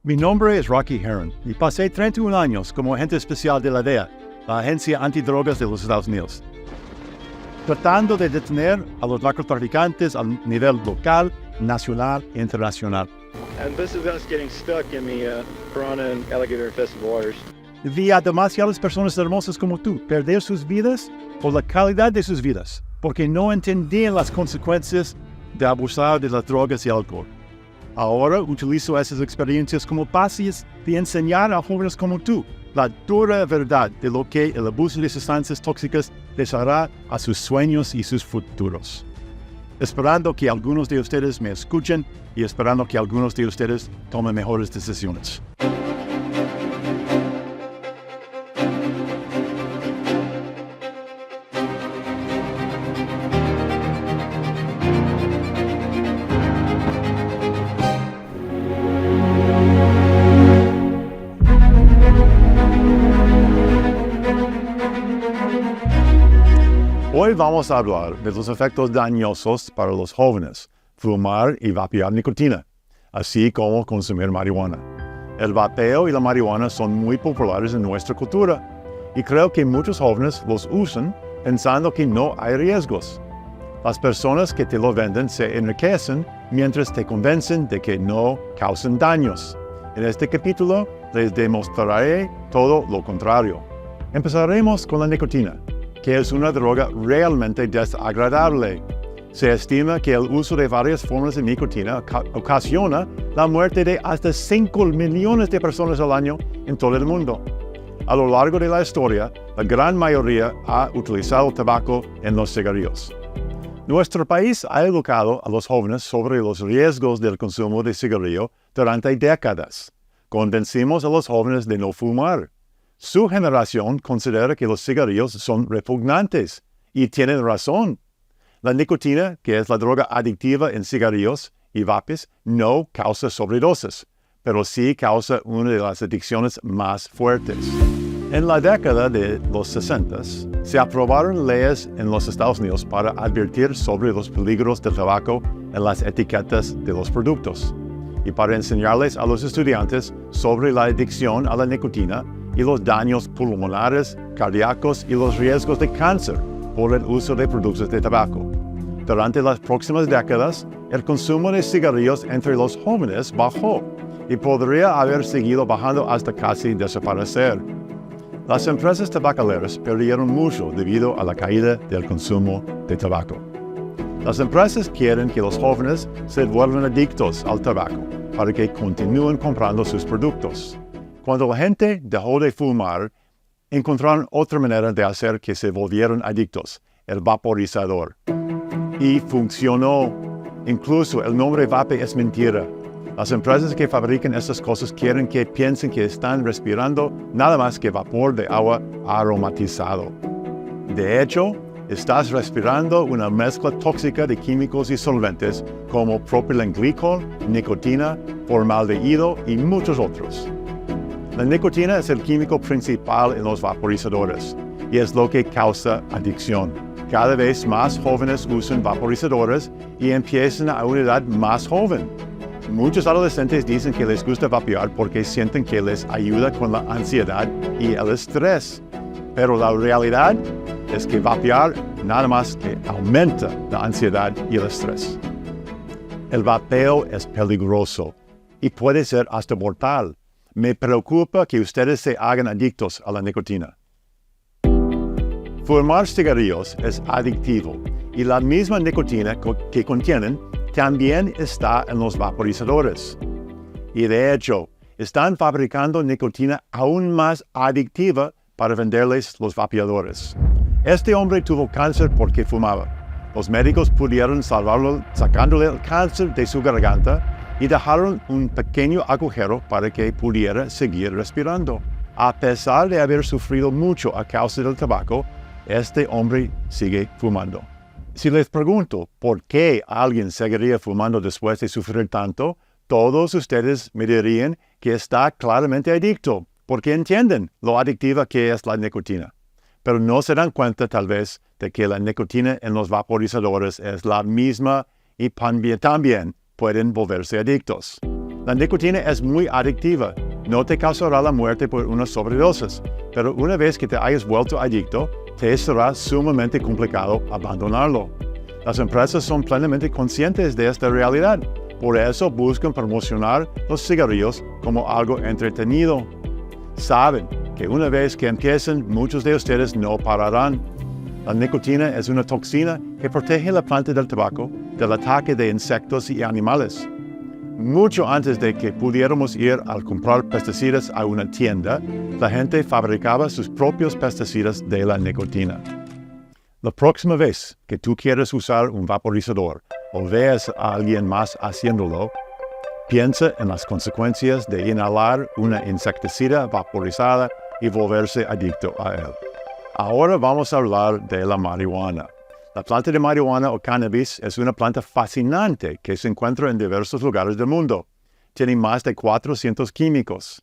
Mi nombre es Rocky Heron y pasé 31 años como agente especial de la DEA, la Agencia Antidrogas de los Estados Unidos, tratando de detener a los narcotraficantes a nivel local, nacional e internacional. And this is us getting stuck in the piranha and alligator infested waters. Vi a demasiadas personas hermosas como tú perder sus vidas por la calidad de sus vidas, porque no entendían las consecuencias de abusar de las drogas y alcohol. Ahora utilizo esas experiencias como bases de enseñar a jóvenes como tú la dura verdad de lo que el abuso de sustancias tóxicas les hará a sus sueños y sus futuros. Esperando que algunos de ustedes me escuchen y esperando que algunos de ustedes tomen mejores decisiones. Hoy vamos a hablar de los efectos dañosos para los jóvenes, fumar y vapear nicotina, así como consumir marihuana. El vapeo y la marihuana son muy populares en nuestra cultura y creo que muchos jóvenes los usan pensando que no hay riesgos. Las personas que te lo venden se enriquecen mientras te convencen de que no causan daños. En este capítulo les demostraré todo lo contrario. Empezaremos con la nicotina, que es una droga realmente desagradable. Se estima que el uso de varias formas de nicotina ocasiona la muerte de hasta 5 millones de personas al año en todo el mundo. A lo largo de la historia, la gran mayoría ha utilizado tabaco en los cigarrillos. Nuestro país ha educado a los jóvenes sobre los riesgos del consumo de cigarrillo durante décadas. Convencimos a los jóvenes de no fumar. Su generación considera que los cigarrillos son repugnantes y tienen razón. La nicotina, que es la droga adictiva en cigarrillos y vapes, no causa sobredosis, pero sí causa una de las adicciones más fuertes. En la década de los 60, se aprobaron leyes en los Estados Unidos para advertir sobre los peligros del tabaco en las etiquetas de los productos y para enseñarles a los estudiantes sobre la adicción a la nicotina y los daños pulmonares, cardíacos y los riesgos de cáncer por el uso de productos de tabaco. Durante las próximas décadas, el consumo de cigarrillos entre los jóvenes bajó y podría haber seguido bajando hasta casi desaparecer. Las empresas tabacaleras perdieron mucho debido a la caída del consumo de tabaco. Las empresas quieren que los jóvenes se vuelvan adictos al tabaco para que continúen comprando sus productos. Cuando la gente dejó de fumar, encontraron otra manera de hacer que se volvieran adictos, el vaporizador. Y funcionó. Incluso el nombre vape es mentira. Las empresas que fabrican estas cosas quieren que piensen que están respirando nada más que vapor de agua aromatizado. De hecho, estás respirando una mezcla tóxica de químicos y solventes como propilenglicol, nicotina, formaldehído y muchos otros. La nicotina es el químico principal en los vaporizadores y es lo que causa adicción. Cada vez más jóvenes usan vaporizadores y empiezan a una edad más joven. Muchos adolescentes dicen que les gusta vapear porque sienten que les ayuda con la ansiedad y el estrés. Pero la realidad es que vapear nada más que aumenta la ansiedad y el estrés. El vapeo es peligroso y puede ser hasta mortal. Me preocupa que ustedes se hagan adictos a la nicotina. Fumar cigarrillos es adictivo y la misma nicotina que contienen también está en los vaporizadores. Y de hecho, están fabricando nicotina aún más adictiva para venderles los vapeadores. Este hombre tuvo cáncer porque fumaba. Los médicos pudieron salvarlo sacándole el cáncer de su garganta y dejaron un pequeño agujero para que pudiera seguir respirando. A pesar de haber sufrido mucho a causa del tabaco, este hombre sigue fumando. Si les pregunto por qué alguien seguiría fumando después de sufrir tanto, todos ustedes me dirían que está claramente adicto, porque entienden lo adictiva que es la nicotina. Pero no se dan cuenta tal vez de que la nicotina en los vaporizadores es la misma y también pueden volverse adictos. La nicotina es muy adictiva. No te causará la muerte por una sobredosis, pero una vez que te hayas vuelto adicto, te será sumamente complicado abandonarlo. Las empresas son plenamente conscientes de esta realidad. Por eso buscan promocionar los cigarrillos como algo entretenido. Saben que una vez que empiecen, muchos de ustedes no pararán. La nicotina es una toxina que protege la planta del tabaco del ataque de insectos y animales. Mucho antes de que pudiéramos ir a comprar pesticidas a una tienda, la gente fabricaba sus propios pesticidas de la nicotina. La próxima vez que tú quieras usar un vaporizador o veas a alguien más haciéndolo, piensa en las consecuencias de inhalar una insecticida vaporizada y volverse adicto a él. Ahora vamos a hablar de la marihuana. La planta de marihuana o cannabis es una planta fascinante que se encuentra en diversos lugares del mundo. Tiene más de 400 químicos.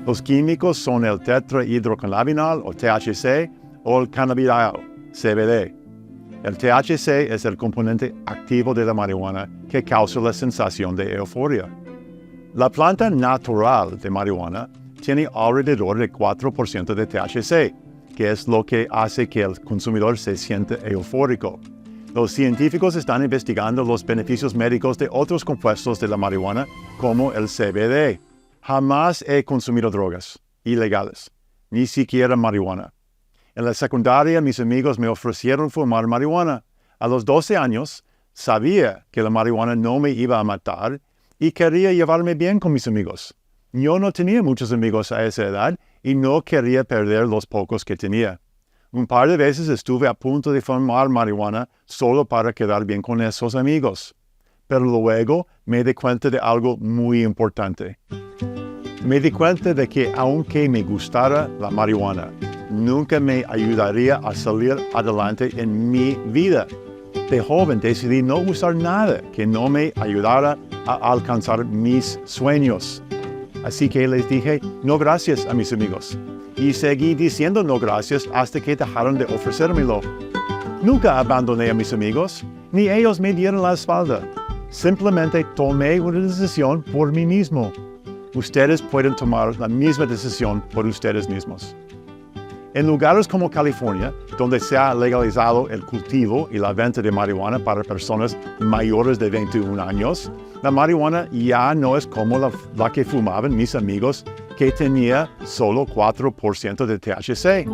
Los químicos son el tetrahidrocannabinol o THC o el cannabidiol, CBD. El THC es el componente activo de la marihuana que causa la sensación de euforia. La planta natural de marihuana tiene alrededor de 4% de THC, que es lo que hace que el consumidor se sienta eufórico. Los científicos están investigando los beneficios médicos de otros compuestos de la marihuana, como el CBD. Jamás he consumido drogas ilegales, ni siquiera marihuana. En la secundaria, mis amigos me ofrecieron fumar marihuana. A los 12 años, sabía que la marihuana no me iba a matar y quería llevarme bien con mis amigos. Yo no tenía muchos amigos a esa edad y no quería perder los pocos que tenía. Un par de veces estuve a punto de fumar marihuana solo para quedar bien con esos amigos. Pero luego me di cuenta de algo muy importante. Me di cuenta de que aunque me gustara la marihuana, nunca me ayudaría a salir adelante en mi vida. De joven decidí no usar nada que no me ayudara a alcanzar mis sueños. Así que les dije no gracias a mis amigos. Y seguí diciendo no gracias hasta que dejaron de ofrecérmelo. Nunca abandoné a mis amigos, ni ellos me dieron la espalda. Simplemente tomé una decisión por mí mismo. Ustedes pueden tomar la misma decisión por ustedes mismos. En lugares como California, donde se ha legalizado el cultivo y la venta de marihuana para personas mayores de 21 años, la marihuana ya no es como la que fumaban mis amigos, que tenía solo 4% de THC.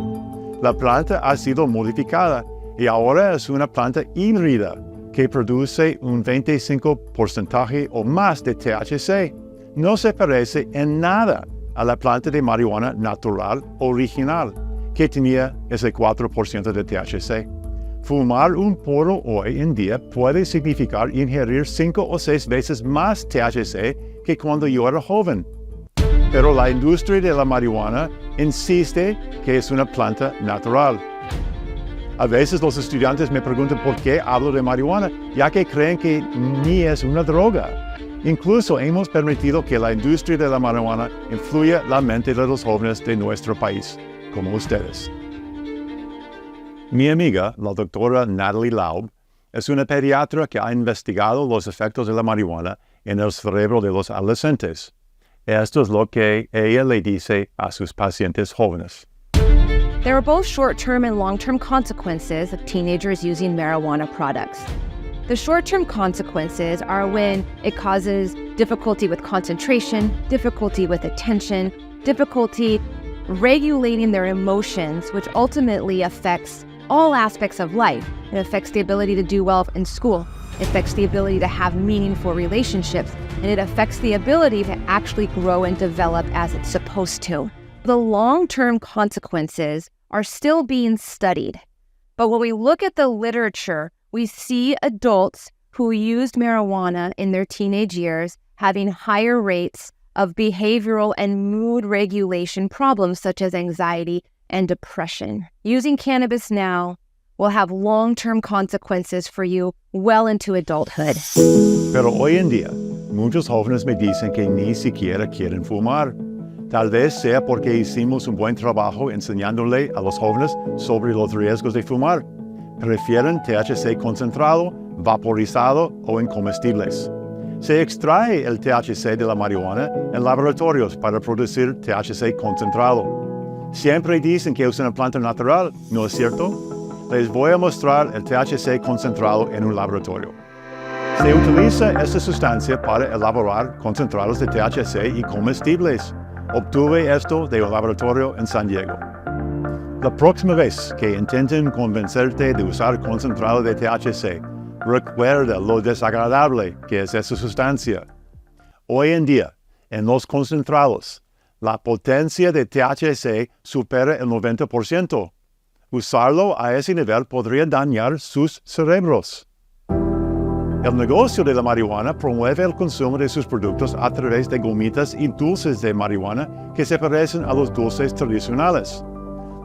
La planta ha sido modificada y ahora es una planta híbrida que produce un 25% o más de THC. No se parece en nada a la planta de marihuana natural original, que tenía ese 4% de THC. Fumar un puro hoy en día puede significar ingerir 5 o 6 veces más THC que cuando yo era joven. Pero la industria de la marihuana insiste que es una planta natural. A veces los estudiantes me preguntan por qué hablo de marihuana, ya que creen que ni es una droga. Incluso hemos permitido que la industria de la marihuana influya la mente de los jóvenes de nuestro país, como ustedes. Mi amiga, la doctora Natalie Laub, es una pediatra que ha investigado los efectos de la marihuana en el cerebro de los adolescentes. Esto es lo que ella le dice a sus pacientes jóvenes. There are both short-term and long-term consequences of teenagers using marijuana products. The short-term consequences are when it causes difficulty with concentration, difficulty with attention, difficulty regulating their emotions, which ultimately affects all aspects of life. It affects the ability to do well in school. It affects the ability to have meaningful relationships, and it affects the ability to actually grow and develop as it's supposed to. The long-term consequences are still being studied. But when we look at the literature, we see adults who used marijuana in their teenage years having higher rates of behavioral and mood regulation problems such as anxiety and depression. Using cannabis now will have long-term consequences for you well into adulthood. Pero hoy en día, muchos jóvenes me dicen que ni siquiera quieren fumar. Tal vez sea porque hicimos un buen trabajo enseñándole a los jóvenes sobre los riesgos de fumar. Prefieren THC concentrado, vaporizado o en comestibles. Se extrae el THC de la marihuana en laboratorios para producir THC concentrado. Siempre dicen que es una planta natural, ¿no es cierto? Les voy a mostrar el THC concentrado en un laboratorio. Se utiliza esta sustancia para elaborar concentrados de THC y comestibles. Obtuve esto de un laboratorio en San Diego. La próxima vez que intenten convencerte de usar concentrado de THC, recuerda lo desagradable que es esa sustancia. Hoy en día, en los concentrados, la potencia de THC supera el 90%. Usarlo a ese nivel podría dañar sus cerebros. El negocio de la marihuana promueve el consumo de sus productos a través de gomitas y dulces de marihuana que se parecen a los dulces tradicionales.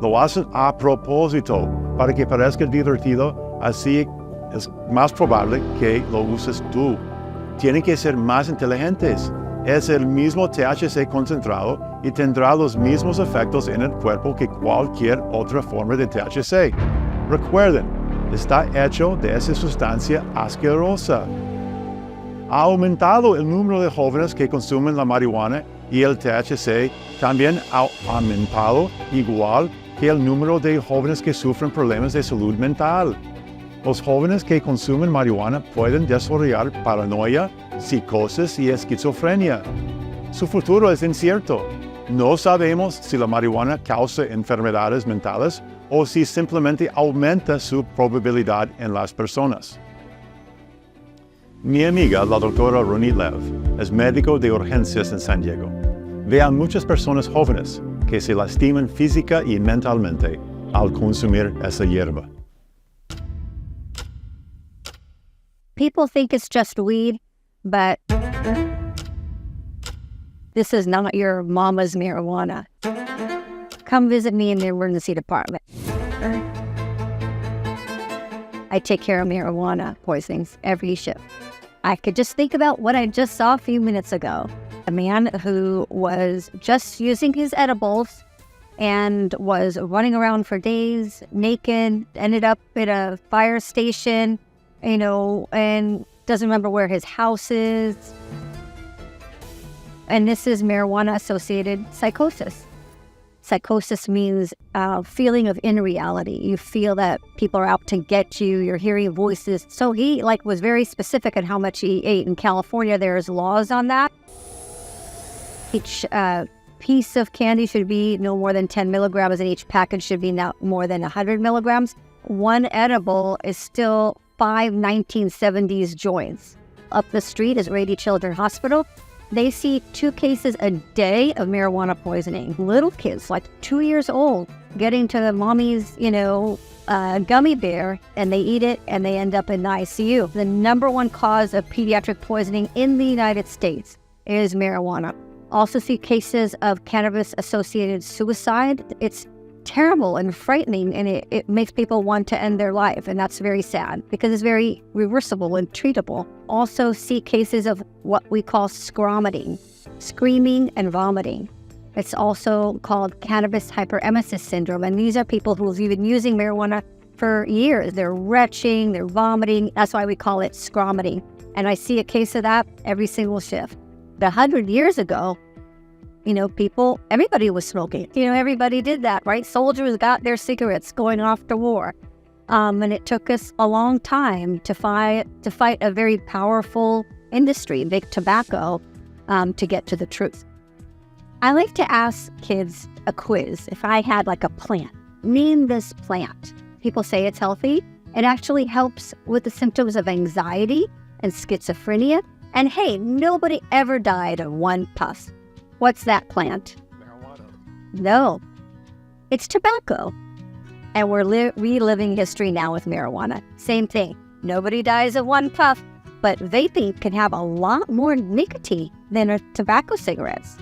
Lo hacen a propósito, para que parezca divertido, así es más probable que lo uses tú. Tienen que ser más inteligentes. Es el mismo THC concentrado y tendrá los mismos efectos en el cuerpo que cualquier otra forma de THC. Recuerden, está hecho de esa sustancia asquerosa. Ha aumentado el número de jóvenes que consumen la marihuana y el THC también ha aumentado igual que el número de jóvenes que sufren problemas de salud mental. Los jóvenes que consumen marihuana pueden desarrollar paranoia, psicosis y esquizofrenia. Su futuro es incierto. No sabemos si la marihuana causa enfermedades mentales o si simplemente aumenta su probabilidad en las personas. Mi amiga, la doctora Roneet Lev, es médico de urgencias en San Diego. Ve a muchas personas jóvenes que se lastiman física y mentalmente al consumir esa hierba. People think it's just weed, but this is not your mama's marijuana. Come visit me in the emergency department. I take care of marijuana poisonings every shift. I could just think about what I just saw a few minutes ago. A man who was just using his edibles and was running around for days naked, ended up at a fire station, and doesn't remember where his house is. And this is marijuana-associated psychosis. Psychosis means feeling of unreality. You feel that people are out to get you. You're hearing voices. So he was very specific on how much he ate. In California, there's laws on that. Each piece of candy should be no more than 10 milligrams, and each package should be not more than 100 milligrams. One edible is still 5 1970s joints. Up the street is Rady Children's Hospital. They see 2 cases a day of marijuana poisoning. Little kids, 2 years old, getting to the mommy's, gummy bear, and they eat it, and they end up in the ICU. The number one cause of pediatric poisoning in the United States is marijuana. Also see cases of cannabis-associated suicide. It's terrible and frightening, and it makes people want to end their life, and that's very sad because it's very reversible and treatable. Also see cases of what we call scromiting, screaming and vomiting. It's also called cannabis hyperemesis syndrome, and these are people who've been using marijuana for years. They're retching, they're vomiting. That's why we call it scromiting. And I see a case of that every single shift. 100 years ago, everybody was smoking. Everybody did that, right? Soldiers got their cigarettes going off to war. And it took us a long time to fight a very powerful industry, big tobacco, to get to the truth. I like to ask kids a quiz. If I had a plant, name this plant. People say it's healthy. It actually helps with the symptoms of anxiety and schizophrenia. And hey, nobody ever died of one puff. What's that plant? Marijuana. No, it's tobacco. And we're reliving history now with marijuana. Same thing. Nobody dies of one puff, but vaping can have a lot more nicotine than tobacco cigarettes.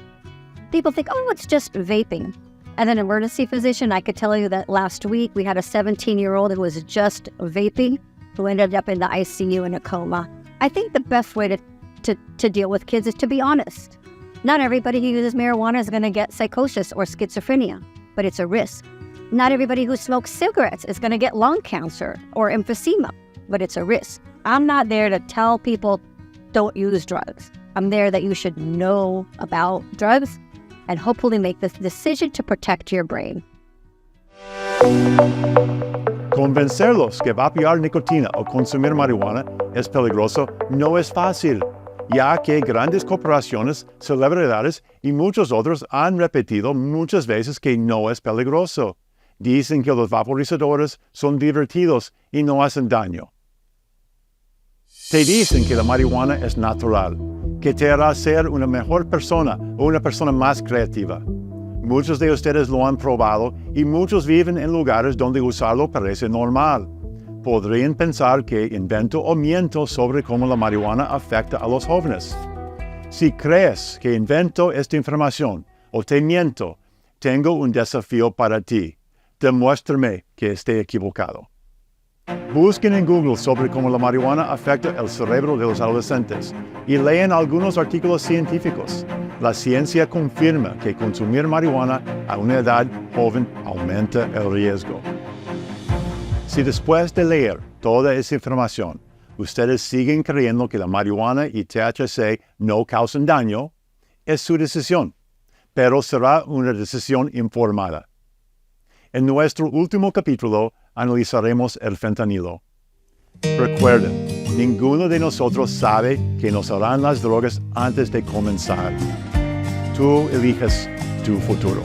People think, oh, it's just vaping. As an emergency physician, I could tell you that last week we had a 17-year-old who was just vaping who ended up in the ICU in a coma. I think the best way to deal with kids is to be honest. Not everybody who uses marijuana is going to get psychosis or schizophrenia, but it's a risk. Not everybody who smokes cigarettes is going to get lung cancer or emphysema, but it's a risk. I'm not there to tell people don't use drugs. I'm there that you should know about drugs and hopefully make this decision to protect your brain. Convencerlos que vapear nicotina o consumir marihuana es peligroso no es fácil, ya que grandes corporaciones, celebridades y muchos otros han repetido muchas veces que no es peligroso. Dicen que los vaporizadores son divertidos y no hacen daño. Te dicen que la marihuana es natural, que te hará ser una mejor persona o una persona más creativa. Muchos de ustedes lo han probado y muchos viven en lugares donde usarlo parece normal. Podrían pensar que invento o miento sobre cómo la marihuana afecta a los jóvenes. Si crees que invento esta información o te miento, tengo un desafío para ti. Demuéstrame que esté equivocado. Busquen en Google sobre cómo la marihuana afecta el cerebro de los adolescentes y lean algunos artículos científicos. La ciencia confirma que consumir marihuana a una edad joven aumenta el riesgo. Si después de leer toda esa información, ustedes siguen creyendo que la marihuana y THC no causan daño, es su decisión, pero será una decisión informada. En nuestro último capítulo analizaremos el fentanilo. Recuerden, ninguno de nosotros sabe que nos harán las drogas antes de comenzar. Tú eliges tu futuro.